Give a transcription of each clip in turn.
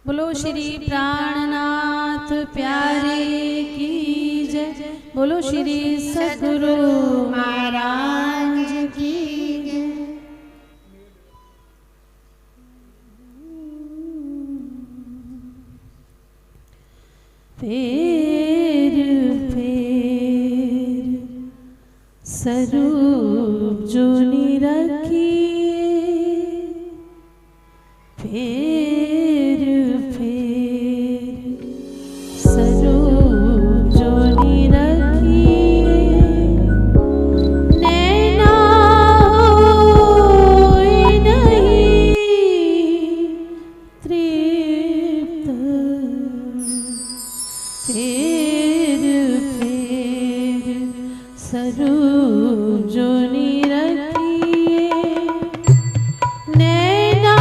बोलो श्री प्राणनाथ प्यारे की जय। बोलो श्री सद्गुरु महाराज की जय। फेर फेर स्वरूप जो निरखिए, फेर फेर स्वरूप जो निरखिए, नैना होय नहीं तृप्त, फेर फेर स्वरूप जो निरखिए, नैना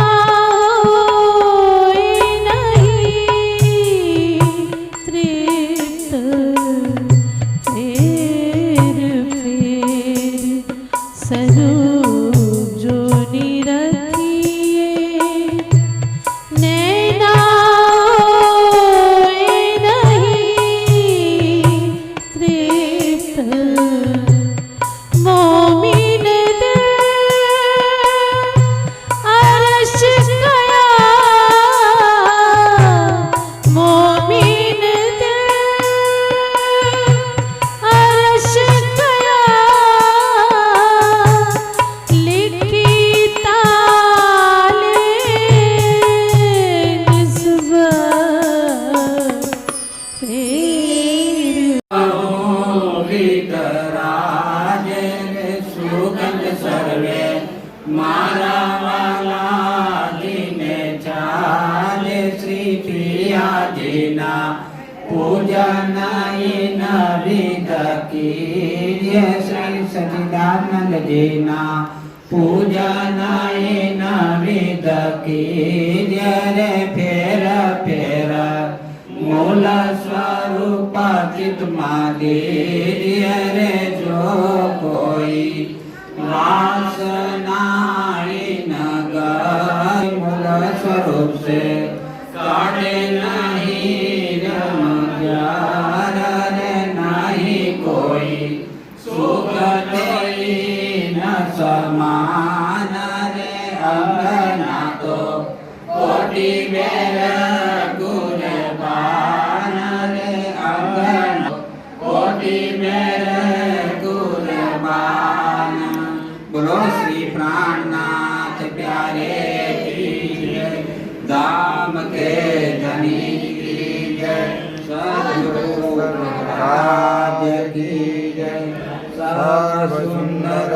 होय नहीं तृप्त, फेर फेर स्वरूप जो निरखिए, नैना मोमिन दिल अरश गया, मोमिन दिल अरश गया, लिखी ताले निस्बत, मारा वाला दिने चाले श्री प्रिया जीना पूजन विध कीजिए, श्री सचिदानंद जीना पूजन विध कीजिए, रे फेर फेर मूल स्वरूप चित दीजिए, रे जो कोई वासना नगर मूल स्वरूप से काटे नहीं रमजार, रे नहीं कोई सुख न समान, रे अंगना तो कोटि बेर गुरबान, रे अंगना कोटि बेर गुरबान। बोलो श्री प्राणनाथ प्यारे की जय, दाम के धनी की जय, सद्गुरु महाराज की जय, सर्व सुंदर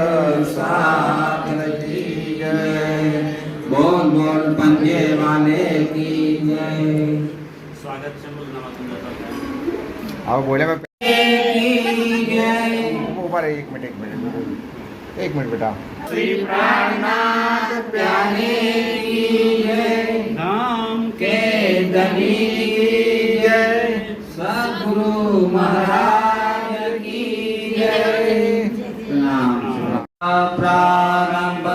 साथ की जय, बोल बोल पंजे वाले की जय। स्वागत से बोलना मतलब आओ बोले मैं जय। ऊपर एक मिनट बेटा। श्री प्राणनाथ प्यारे की जय, नाम के धनी की जय, सद्गुरु महाराज की जय। नाम प्रारंभ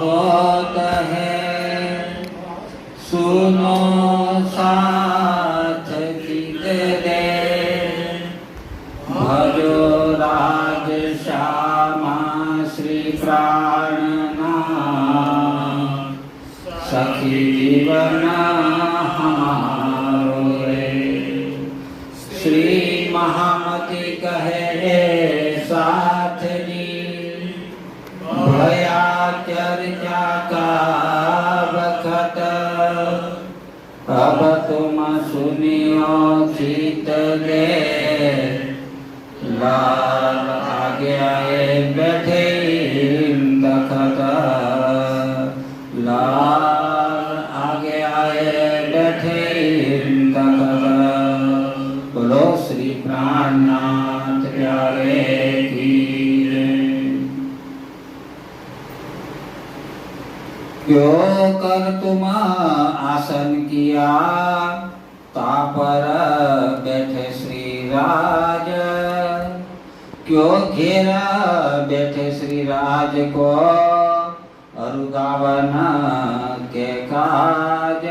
होता है, सुनो साथ गीत दे, भजो राज श्यामा श्री प्राणनाथ, सखी जीवन हमारो रे, श्री महामति कहे साथ जी, भया चर्चा का बखत, अब तुम सुनियो चित दे, लाल आगे आए बैठे दखत, लाल आगे आए बैठे दखत। बोलो श्री प्राणनाथ प्यारे की जय। क्यों कर तुम आसन किया, तापर बैठे श्री राज, क्यों घेरा बैठे श्री राज को, अरुगावन के काज।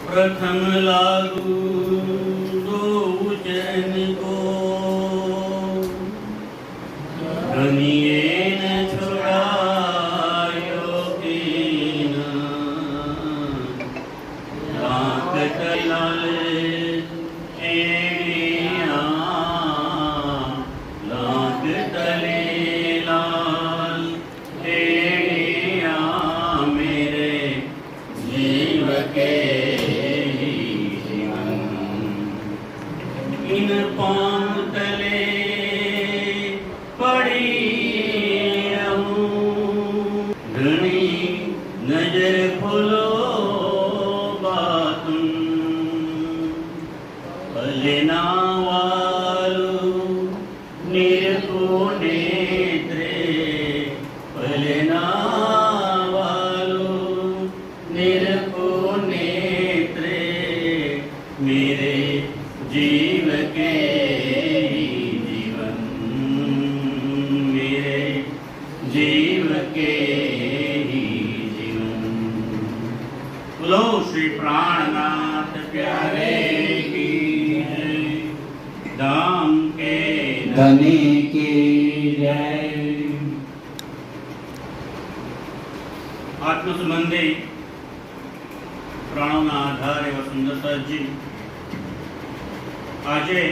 प्रथम लागू दो उज्जैन को धनिये न छुड़ायो कीन लाख लाल एड़िया लाख तले लाल एड़िया मेरे जीव के इन पांव तले पड़ी रहूं घनी नजर खोलो बातुन भलेना वालू निरको नेत्रे भलेना वालू निरको नेत्रे मेरे जीव के जीवन मेरे जीव के ही जीवन। बोलो श्री प्राणनाथ प्यारे की जय, धाम के ધની की जय। आत्म संबंधी प्राणों आधार एवं सुंदरता जी આજે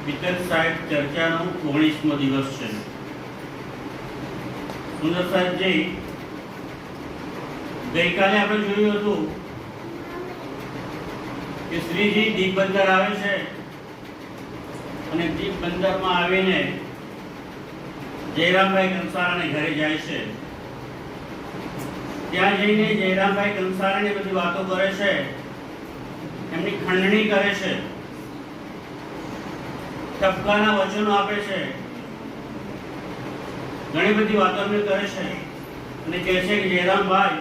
વિતર સાહેબ ચર્ચાનો 19મો દિવસ છે। સુંદર સાહેબજી ગઈકાલે આપણે જોયું હતું કે શ્રીજી દીપ બંદર આવે છે અને દીપ બંદરમાં આવીને જયરામભાઈ કંસારાને ઘરે જાય છે। ત્યાં જઈને જયરામભાઈ કંસારાને બધી વાતો કરે છે, એમની ખંડણી કરે છે, ટપકાના વચનો આપે છે, ઘણી બધી વાતો એમને કરે છે અને કહે છે કે જયરામભાઈ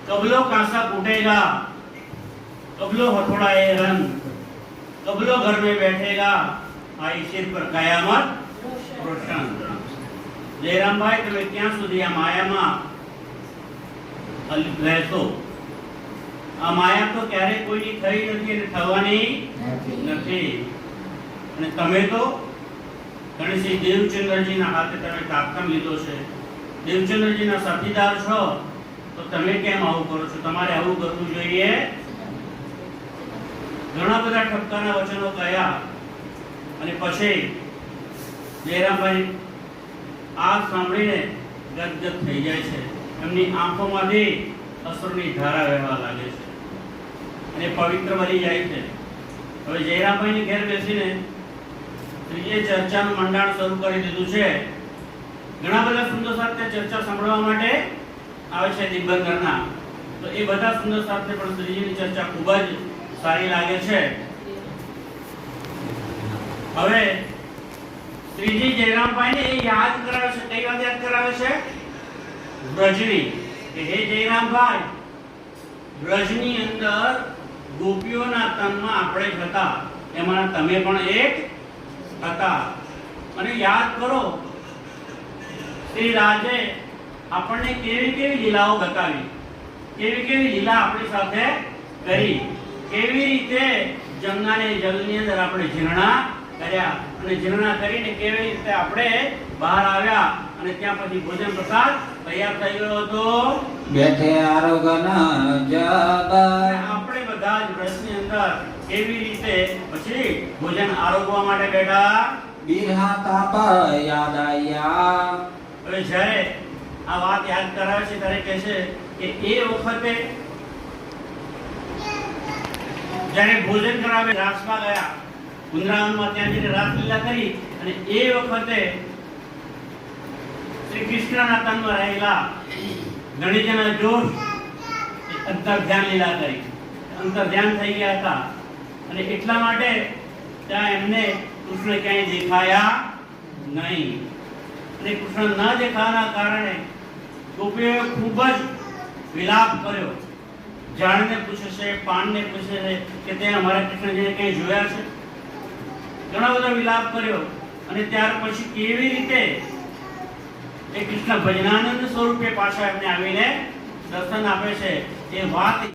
કબલો કાંસા फूटेगा कबलो हथौड़ा ए रन कबलो घर में बैठेगा आई सिर पर कयामत रोशन। जयरामभाई તમે ક્યાં સુધી આ માયામાં રહેશો? આ માયા તો ક્યારે કોઈની થઈ નથી અને થવાની નથી। અને તમે તો ગણેશજી દેવચંદ્રજીના હાથે તમે તાકમ લીધો છે, દેવચંદ્રજીના સાથીદાર છો, તો તમે કેમ આવું કરો છો? તમારે આવું કરવું જોઈએ। ઘણા બધા ઠપકાના વચનો કહ્યા અને પછી જયરામભાઈ આ સાંભળીને ગદગદ થઈ જાય છે, એમની આંખોમાંથી અશ્રુની ધારા વહેવા લાગે છે અને પવિત્ર બની જાય છે। હવે જયરામભાઈની ઘેર બેસીને શ્રીજીએ ચર્ચાનું મંડાણ શરૂ કરી દીધું છે। ઘણા બધા સુંદર સાથે ચર્ચા સાંભળવા માટે આવે છે દિગ્બંધરના, તો એ બધા સુંદર સાથે પણ શ્રીજીની ચર્ચા ખૂબ જ સારી લાગે છે। હવે શ્રીજી જયરામભાઈને એ યાદ કરાવે છે, કઈ વાત યાદ કરાવે છે? વ્રજની, કે હે જયરામભાઈ વ્રજની અંદર ગોપીઓના તનમાં આપણે જ હતા, એમાં તમે પણ એક હતા। અને યાદ કરો શ્રી રાજે આપણને કેવી કેવી લીલાઓ બતાવી, કેવી કેવી લીલા આપણી સાથે કરી, કેવી રીતે જમનાને જલની અંદર આપણે ઝરણા કર્યા અને ઝરણા કરીને કેવી રીતે આપણે બહાર આવ્યા અને ત્યાં પછી ભોજન પ્રસાદ તૈયાર થઈ ગયો હતો। બેઠે આરોગન જબ આપણે બધા જ વ્રતની અંદર કેવી રીતે પછી ભોજન આરોગવા માટે બેઠા। બિરહા તાપ યાદ આયા। હવે જ્યારે આ વાત યાદ કરાવે છે ત્યારે કહે છે કે એ વખતે જ્યારે ભોજન કરાવે રાસમાં ગયા, વૃંદાવનમાં ત્યાં જઈને રાસલીલા કરી અને એ વખતે શ્રી કૃષ્ણના તનમાં રહેલા ગણેશના જોશ અંતર ધ્યાન લીલા કરી, અંતર ધ્યાન થઈ ગયા હતા અને એટલા માટે ત્યાં એમને કૃષ્ણ ક્યાંય દેખાયા નહીં અને કૃષ્ણ ન દેખાવાના કારણે ગોપીઓએ ખૂબ જ વિલાપ કર્યો। ઝાડને પૂછે છે, પાનને પૂછે છે કે તે અમારા કૃષ્ણજીને ક્યાંય જોયા છે? ઘણો બધો વિલાપ કર્યો અને ત્યાર પછી કેવી રીતે એ કૃષ્ણ ભજનાનંદ સ્વરૂપે પાછા એમને આવીને દર્શન આપે છે એ વાત